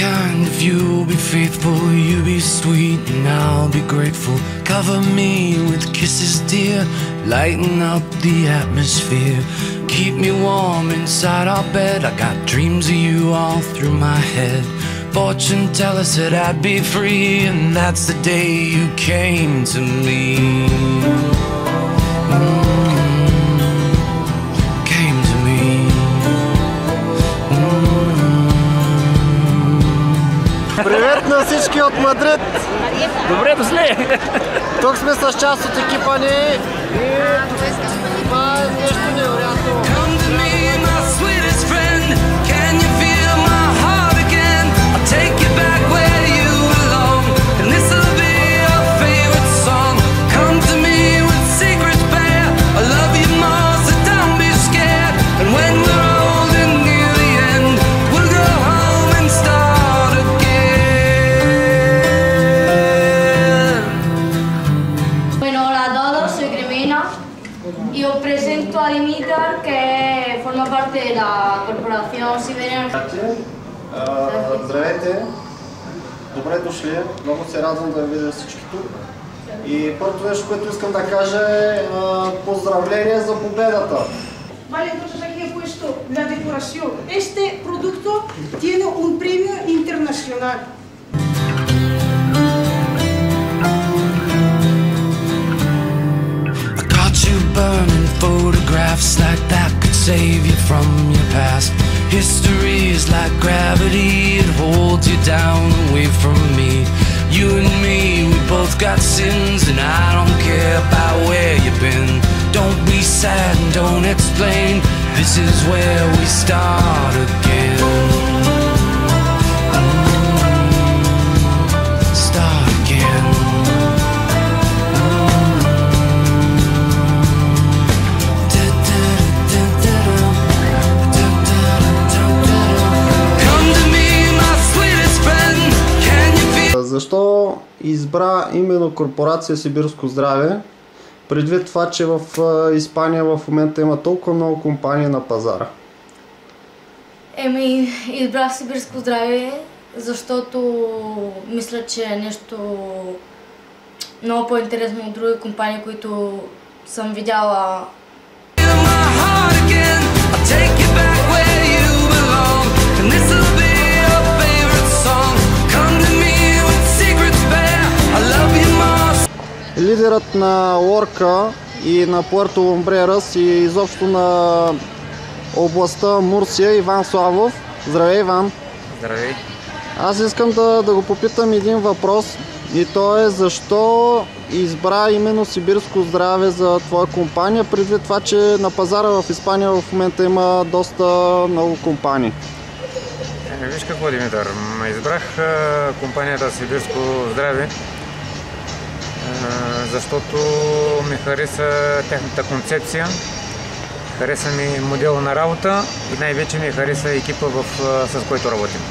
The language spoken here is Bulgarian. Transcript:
kind, if you'll be faithful, you be sweet and I'll be grateful. Cover me with kisses, dear, lighten up the atmosphere. Keep me warm inside our bed, I got dreams of you all through my head. Fortune tell us that I'd be free, and that's the day you came to me. Came to me. Привет на всички от Мадрид! Добре дошли! Тук сме с част от екипа ни и това е нещо невероятно. Y os presento a Dimitar, que forma parte de la corporación Siberiana. Здравейте! Добре дошли! Много се радвам да ви видя всички тук. И първото нещо, което искам да кажа е поздравление за победата! Vale, entonces aquí he puesto la decoración. Este producto tiene un premio internacional. Burning photographs like that could save you from your past. History is like gravity, it holds you down away from me. You and me, we both got sins, and I don't care about where you've been. Don't be sad and don't explain, this is where we start again. Start again. Защо избра именно корпорация Сибирско здраве, предвид това, че в Испания в момента има толкова много компании на пазара? Избрах Сибирско здраве, защото мисля, че е нещо много по-интересно от други компании, които съм видяла. Лидерът на Лорка и на Пуерто Лумбрерас и изобщо на областта Мурсия, Иван Славов. Здравей, Иван! Здравей! Аз искам да го попитам един въпрос, и то е защо избра именно Сибирско здраве за твоя компания, предвид това, че на пазара в Испания в момента има доста много компании. Виж какво, Димитър, избрах компанията Сибирско здраве, защото ми хареса тяхната концепция, хареса ми модела на работа и най-вече ми хареса екипа, с който работим.